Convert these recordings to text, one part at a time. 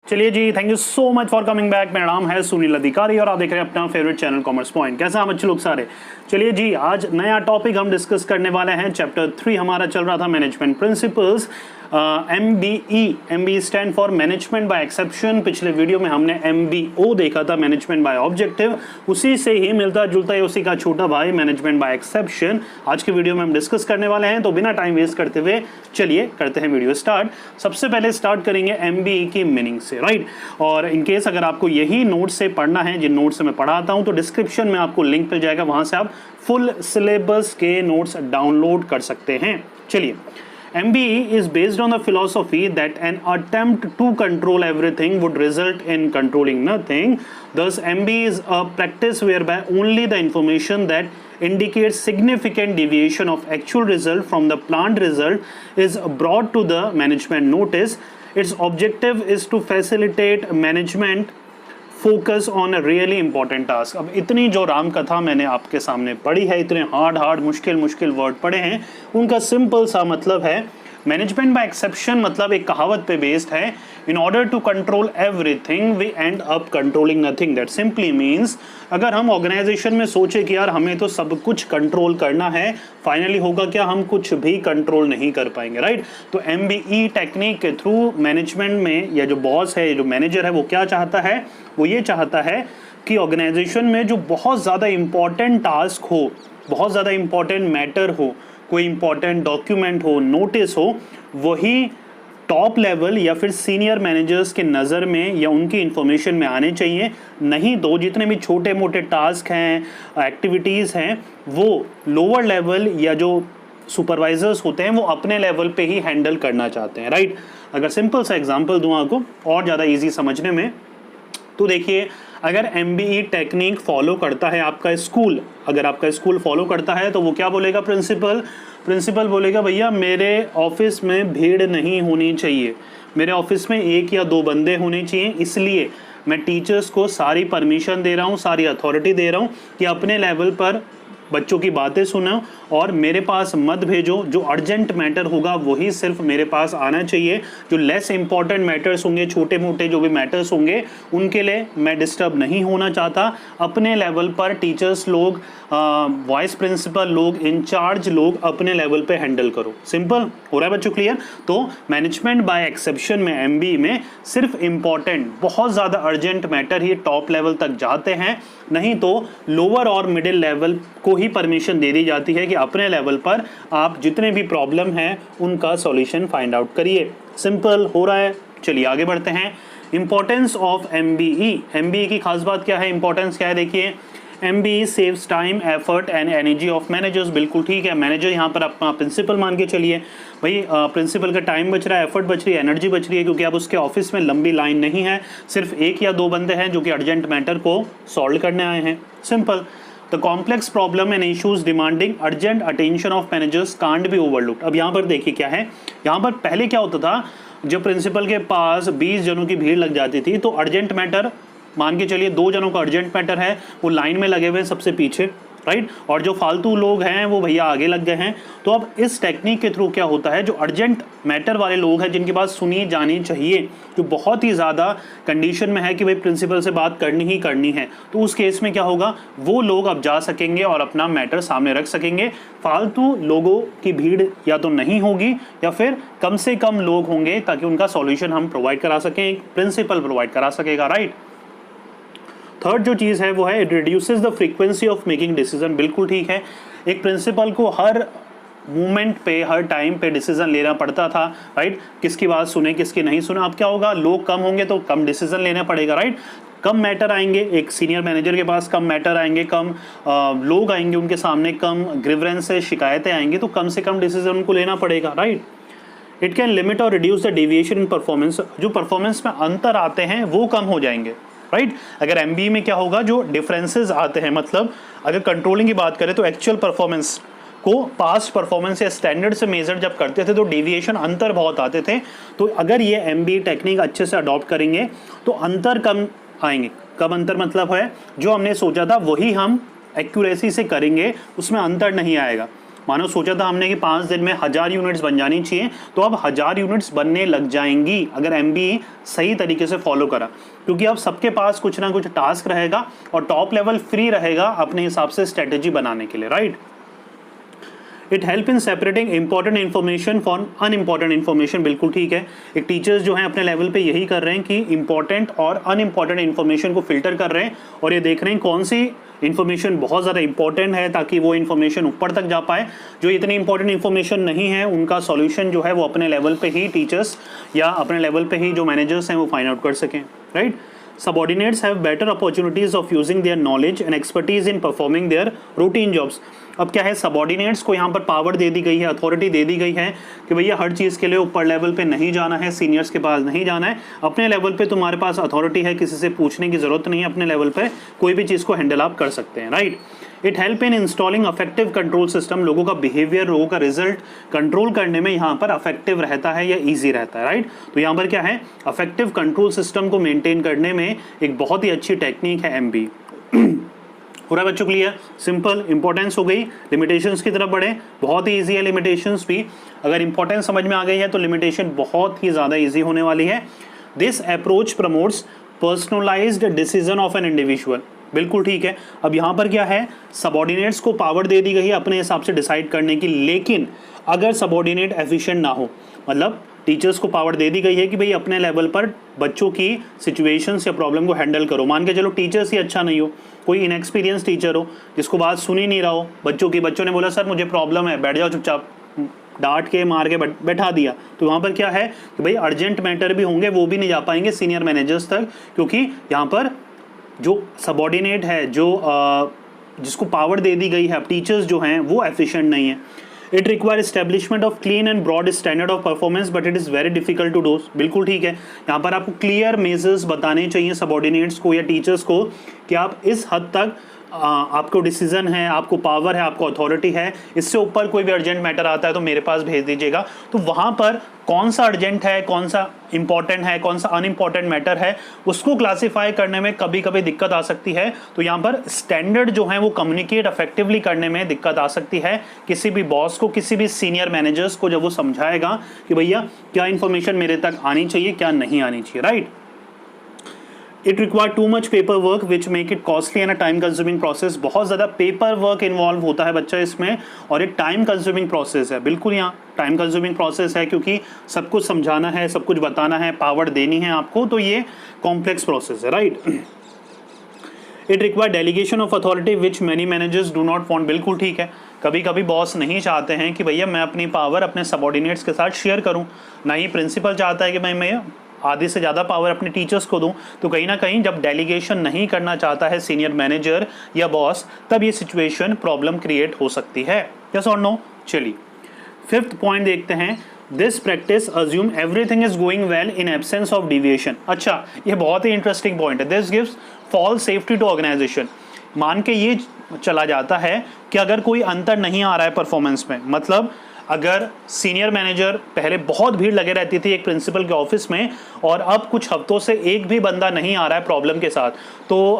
चलिए जी, thank you so much for coming back. मेरा नाम है सुनील अधिकारी और आप देख रहे हैं अपना फेवरेट चैनल कॉमर्स पॉइंट। कैसे हैं बच्चे लोग सारे? चलिए जी, आज नया टॉपिक हम डिस्कस करने वाले हैं। चैप्टर 3 हमारा चल रहा था management principles, MBE stand for management by exception. पिछले वीडियो में हमने MBO देखा था, मैनेजमेंट बाय ऑब्जेक्टिव। उसी से ही मिलता जुलता है उसी का छोटा भाई मैनेजमेंट बाय एक्सेप्शन। आज के वीडियो में हम डिस्कस करने वाले हैं, तो बिना टाइम वेस्ट करते हुए चलिए करते हैं वीडियो स्टार्ट। सबसे पहले स्टार्ट करेंगे MBE की मीनिंग से, राइट। और इनकेस अगर आपको यही नोट से पढ़ना है, जिन नोट से मैं पढ़ाता हूं, तो डिस्क्रिप्शन में आपको लिंक मिल जाएगा, वहां से आप फुल सिलेबस के नोट्स डाउनलोड कर सकते हैं। चलिए, MBE is based on the philosophy that an attempt to control everything would result in controlling nothing. Thus, MBE is a practice whereby only the information that indicates significant deviation of actual result from the planned result is brought to the management notice. Its objective is to facilitate management focus on a really important task. अब इतनी जो राम कथा मैंने आपके सामने पढ़ी है, इतने हार्ड मुश्किल वर्ड पढ़े हैं, उनका सिंपल सा मतलब है मैनेजमेंट बाय एक्सेप्शन। मतलब एक कहावत पे बेस्ड है, in order to control everything we end up controlling nothing. That simply means अगर हम ऑर्गेनाइजेशन में सोचे कि यार हमें तो सब कुछ कंट्रोल करना है, फाइनली होगा क्या, हम कुछ भी कंट्रोल नहीं कर पाएंगे, राइट। तो MBE टेक्निक के थ्रू मैनेजमेंट में या जो बॉस है, जो मैनेजर है, वो क्या चाहता है? वो ये चाहता है कि ऑर्गेनाइजेशन में जो बहुत ज़्यादा इंपॉर्टेंट टास्क हो, बहुत ज़्यादा इंपॉर्टेंट मैटर हो, कोई इंपॉर्टेंट डॉक्यूमेंट हो, नोटिस हो, वही टॉप लेवल या फिर सीनियर मैनेजर्स के नज़र में या उनकी इंफॉर्मेशन में आने चाहिए। नहीं तो जितने भी छोटे मोटे टास्क हैं, एक्टिविटीज़ हैं, वो लोअर लेवल या जो सुपरवाइजर्स होते हैं वो अपने लेवल पे ही हैंडल करना चाहते हैं, राइट। अगर सिंपल सा एग्जांपल दूं आपको और ज़्यादा इजी समझने में, तो देखिए, अगर MBE टेक्निक फॉलो करता है आपका स्कूल, अगर आपका स्कूल फॉलो करता है तो वो क्या बोलेगा? प्रिंसिपल बोलेगा भैया मेरे ऑफिस में भीड़ नहीं होनी चाहिए, मेरे ऑफिस में 1 या 2 बंदे होने चाहिए, इसलिए मैं टीचर्स को सारी परमिशन दे रहा हूँ, सारी अथॉरिटी दे रहा हूँ कि अपने लेवल पर बच्चों की बातें सुनो और मेरे पास मत भेजो। जो अर्जेंट मैटर होगा वही सिर्फ मेरे पास आना चाहिए। जो लेस इंपॉर्टेंट मैटर्स होंगे, छोटे मोटे जो भी मैटर्स होंगे, उनके लिए मैं डिस्टर्ब नहीं होना चाहता। अपने लेवल पर टीचर्स लोग, वाइस प्रिंसिपल लोग, इंचार्ज लोग अपने लेवल पे हैंडल करो। सिंपल हो रहा है बच्चों, क्लियर? तो मैनेजमेंट बाय एक्सेप्शन में MBE में सिर्फ इंपॉर्टेंट, बहुत ज़्यादा अर्जेंट मैटर ही टॉप लेवल तक जाते हैं, नहीं तो लोअर और मिडिल लेवल को ही परमिशन दे दी जाती है कि अपने लेवल पर आप जितने भी प्रॉब्लम हैं उनका सॉल्यूशन फाइंड आउट करिए। सिंपल हो रहा है। चलिए आगे बढ़ते हैं। इंपॉर्टेंस ऑफ MBE की खास बात क्या है, इंपॉर्टेंस क्या है? देखिए, MBE saves time, effort and energy of managers. बिल्कुल ठीक है, मैनेजर यहाँ पर अपना प्रिंसिपल मान के चलिए भाई, प्रिंसिपल का टाइम बच रहा है, एफर्ट बच रही है, एनर्जी बच रही है, क्योंकि अब उसके ऑफिस में लंबी लाइन नहीं है, सिर्फ 1 या 2 बंदे हैं जो कि अर्जेंट मैटर को सॉल्व करने आए हैं। Simple. The complex problem and issues demanding urgent attention of managers can't be overlooked. अब यहाँ पर देखिए क्या है, यहाँ पर पहले क्या होता था, जब प्रिंसिपल के पास 20 जनों की भीड़ लग जाती थी तो अर्जेंट मैटर, मान के चलिए 2 जनों का अर्जेंट मैटर है, वो लाइन में लगे हुए हैं सबसे पीछे, राइट, और जो फालतू लोग हैं वो भैया आगे लग गए हैं। तो अब इस टेक्निक के थ्रू क्या होता है, जो अर्जेंट मैटर वाले लोग हैं, जिनकी बात सुनी जानी चाहिए, जो बहुत ही ज़्यादा कंडीशन में है कि भाई प्रिंसिपल से बात करनी ही करनी है, तो उस केस में क्या होगा, वो लोग अब जा सकेंगे और अपना मैटर सामने रख सकेंगे। फालतू लोगों की भीड़ या तो नहीं होगी या फिर कम से कम लोग होंगे, ताकि उनका सॉल्यूशन हम प्रोवाइड करा सकें, एक प्रिंसिपल प्रोवाइड करा सकेगा, राइट। थर्ड जो चीज़ है वो है, it reduces the frequency of making decision. बिल्कुल ठीक है, एक प्रिंसिपल को हर मोमेंट पे, हर टाइम पे डिसीजन लेना पड़ता था, राइट, किसकी बात सुने किसकी नहीं सुने। अब क्या होगा, लोग कम होंगे तो कम डिसीजन लेना पड़ेगा, राइट, कम मैटर आएंगे, एक सीनियर मैनेजर के पास कम मैटर आएंगे, कम लोग आएंगे उनके सामने, कम ग्रीवेंस से शिकायतें आएंगी, तो कम से कम डिसीजन उनको लेना पड़ेगा, राइट। इट कैन लिमिट और reduce the deviation in performance. जो परफॉर्मेंस में अंतर आते हैं वो कम हो जाएंगे, राइट। अगर MBE में क्या होगा, जो डिफरेंसेस आते हैं, मतलब अगर कंट्रोलिंग की बात करें तो एक्चुअल परफॉर्मेंस को पास्ट परफॉर्मेंस या स्टैंडर्ड से मेजर जब करते थे तो डेविएशन, अंतर बहुत आते थे। तो अगर ये MBE टेक्निक अच्छे से अडॉप्ट करेंगे तो अंतर कम आएंगे। कम अंतर मतलब है जो हमने सोचा था वही हम एक्यूरेसी से करेंगे, उसमें अंतर नहीं आएगा। मानो सोचा था हमने कि 5 दिन में 1000 यूनिट्स बन जानी चाहिए, तो अब 1000 यूनिट्स बनने लग जाएंगी अगर MBE सही तरीके से फॉलो करा, क्योंकि अब सबके पास कुछ ना कुछ टास्क रहेगा और टॉप लेवल फ्री रहेगा अपने हिसाब से स्ट्रेटेजी बनाने के लिए, right. It help in separating important information for unimportant information, बिल्कुल ठीक है। एक टीचर्स जो हैं अपने लेवल पे यही कर रहे हैं कि इंपॉर्टेंट और अनइम्पॉर्टेंट इन्फॉर्मेशन को फिल्टर कर रहे हैं और ये देख रहे हैं कौन सी इन्फॉर्मेशन बहुत ज़्यादा इंपॉर्टेंट है ताकि वो इन्फॉर्मेशन ऊपर तक जा पाए। जो इतनी इंपॉर्टेंट इन्फॉर्मेशन नहीं है उनका सॉल्यूशन जो है वो अपने लेवल पे ही टीचर्स या अपने लेवल पे ही जो मैनेजर्स हैं वो फाइंड आउट कर सकें, right. Subordinates have better opportunities of using their knowledge and expertise in performing their routine jobs. अब क्या है, सबॉर्डिनेट्स को यहाँ पर पावर दे दी गई है, अथॉरिटी दे दी गई है कि भैया हर चीज़ के लिए ऊपर लेवल पे नहीं जाना है, सीनियर्स के पास नहीं जाना है, अपने लेवल पे तुम्हारे पास अथॉरिटी है, किसी से पूछने की ज़रूरत नहीं है, अपने लेवल पे कोई भी चीज़ को हैंडल आप कर सकते हैं, right. It help in installing affective control system, लोगों का बिहेवियर, लोगों का रिजल्ट कंट्रोल करने में यहाँ पर अफेक्टिव रहता है या ईजी रहता है, राइट। तो यहाँ पर क्या है, अफेक्टिव कंट्रोल सिस्टम को मेंटेन करने में एक बहुत ही अच्छी टेक्निक है MBE। पूरा बच्चों क्लियर, सिंपल, इंपॉर्टेंस हो गई, लिमिटेशंस की तरफ बढ़े, बहुत ही ईजी है लिमिटेशंस भी। अगर इंपॉर्टेंस समझ में आ गई है तो लिमिटेशन बहुत ही ज़्यादा ईजी होने वाली है। This approach promotes personalised decision of an individual, बिल्कुल ठीक है। अब यहाँ पर क्या है, सबॉर्डिनेट्स को पावर दे दी गई है अपने हिसाब से डिसाइड करने की, लेकिन अगर सबॉर्डिनेट एफिशिएंट ना हो, मतलब टीचर्स को पावर दे दी गई है कि भाई अपने लेवल पर बच्चों की सिचुएशंस या प्रॉब्लम को हैंडल करो। मान के चलो टीचर्स ही अच्छा नहीं हो, कोई इनएक्सपीरियंस टीचर हो जिसको बात सुन ही नहीं रहा हो बच्चों की, बच्चों ने बोला सर मुझे प्रॉब्लम है, बैठ जाओ चुपचाप, डांट के मार के बैठा दिया, तो वहाँ पर क्या है कि भाई अर्जेंट मैटर भी होंगे वो भी नहीं जा पाएंगे सीनियर मैनेजर्स तक, क्योंकि यहाँ पर जो सबॉर्डिनेट है, जो जिसको पावर दे दी गई है, अब टीचर्स जो हैं वो एफिशिएंट नहीं है। It require establishment of clean and broad standard of performance but it is very difficult to do, बिल्कुल ठीक है। यहाँ पर आपको क्लियर मेजर्स बताने चाहिए सबॉर्डिनेट्स को या टीचर्स को कि आप इस हद तक आपको डिसीजन है, आपको पावर है, आपको अथॉरिटी है, इससे ऊपर कोई भी अर्जेंट मैटर आता है तो मेरे पास भेज दीजिएगा। तो वहाँ पर कौन सा अर्जेंट है, कौन सा इंपॉर्टेंट है, कौन सा अनइम्पॉर्टेंट मैटर है, उसको क्लासीफाई करने में कभी कभी दिक्कत आ सकती है। तो यहाँ पर स्टैंडर्ड जो है वो कम्युनिकेट इफेक्टिवली करने में दिक्कत आ सकती है किसी भी बॉस को, किसी भी सीनियर मैनेजर्स को, जब वो समझाएगा कि भैया क्या इन्फॉर्मेशन मेरे तक आनी चाहिए, क्या नहीं आनी चाहिए, right. It require too much paper work which make it costly and a time consuming process, बहुत ज़्यादा पेपर वर्क इन्वॉल्व होता है बच्चा इसमें और एक टाइम कंज्यूमिंग प्रोसेस है, बिल्कुल यहाँ टाइम कंज्यूमिंग प्रोसेस है क्योंकि सब कुछ समझाना है, सब कुछ बताना है, पावर देनी है आपको, तो ये कॉम्प्लेक्स प्रोसेस है, right. It require delegation of authority which many managers do not want, बिल्कुल ठीक है। कभी कभी बॉस नहीं चाहते हैं कि भैया मैं अपनी पावर अपने सबॉर्डिनेट्स के साथ शेयर करूं, ना ही प्रिंसिपल चाहता है कि मैं आधे से ज़्यादा पावर अपने टीचर्स को दूं। तो कहीं ना कहीं जब डेलीगेशन नहीं करना चाहता है सीनियर मैनेजर या बॉस, तब ये सिचुएशन प्रॉब्लम क्रिएट हो सकती है, यस और नो। चलिए 5th पॉइंट देखते हैं। This practice assume everything is going well in absence of deviation. अच्छा, ये बहुत ही इंटरेस्टिंग पॉइंट है। This gives false safety to organisation. मान के ये चला जाता है कि अगर कोई अंतर नहीं आ रहा है परफॉर्मेंस में, मतलब अगर सीनियर मैनेजर पहले बहुत भीड़ लगे रहती थी एक प्रिंसिपल के ऑफिस में और अब कुछ हफ्तों से एक भी बंदा नहीं आ रहा है प्रॉब्लम के साथ, तो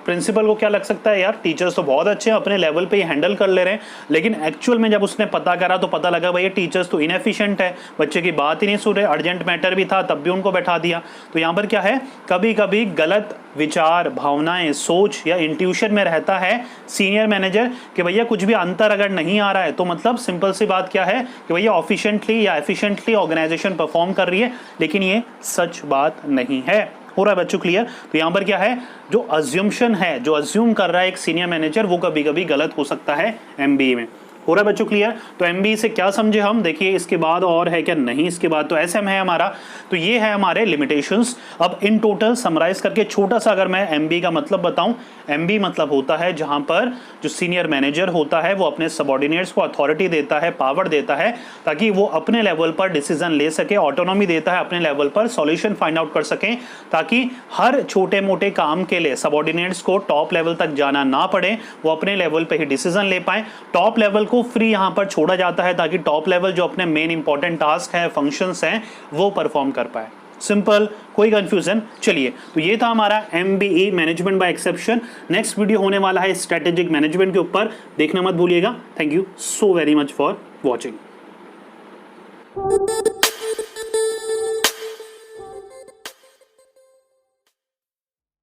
प्रिंसिपल को क्या लग सकता है, यार टीचर्स तो बहुत अच्छे हैं, अपने लेवल पे ही हैंडल कर ले रहे हैं, लेकिन एक्चुअल में जब उसने पता करा तो पता लगा भाई ये टीचर्स तो इनएफिशिएंट है, बच्चे की बात ही नहीं सुन रहे, अर्जेंट मैटर भी था तब भी उनको बैठा दिया। तो यहाँ पर क्या है, कभी कभी गलत विचार, भावनाएं, सोच या इंट्यूशन में रहता है सीनियर मैनेजर कि भैया कुछ भी अंतर अगर नहीं आ रहा है तो मतलब सिंपल सी बात क्या है कि भैया ऑफिशिएंटली या एफिशिएंटली ऑर्गेनाइजेशन परफॉर्म कर रही है, लेकिन ये सच बात नहीं है। हो रहा है बच्चों क्लियर? तो यहाँ पर क्या है, जो अज्यूम्शन है, जो अज्यूम कर रहा है एक सीनियर मैनेजर, वो कभी कभी गलत हो सकता है MBE में। हो रहा है बच्चों क्लियर? तो MBE से क्या समझे हम, देखिए इसके बाद और है क्या, नहीं इसके बाद तो SM है हमारा। तो ये है हमारे लिमिटेशंस। अब इन टोटल समराइज करके छोटा सा अगर मैं MBE का मतलब बताऊं, MBE मतलब होता है जहां पर जो सीनियर मैनेजर होता है वो अपने सबॉर्डिनेट्स को अथॉरिटी देता है, पावर देता है, ताकि वो अपने लेवल पर डिसीजन ले सके, ऑटोनॉमी देता है अपने लेवल पर, सॉल्यूशन फाइंड आउट कर सकें, ताकि हर छोटे मोटे काम के लिए सबॉर्डिनेट्स को टॉप लेवल तक जाना ना पड़े, वो अपने लेवल पर ही डिसीजन ले पाए। टॉप लेवल को फ्री यहां पर छोड़ा जाता है ताकि टॉप लेवल जो अपने मेन इंपॉर्टेंट टास्क है, फंक्शंस हैं, वो परफॉर्म कर पाए। सिंपल, कोई कंफ्यूजन? चलिए, तो ये था हमारा MBE management by exception. Next video होने वाला है स्ट्रेटेजिक मैनेजमेंट के ऊपर, देखना मत भूलिएगा। Thank you so very much for watching.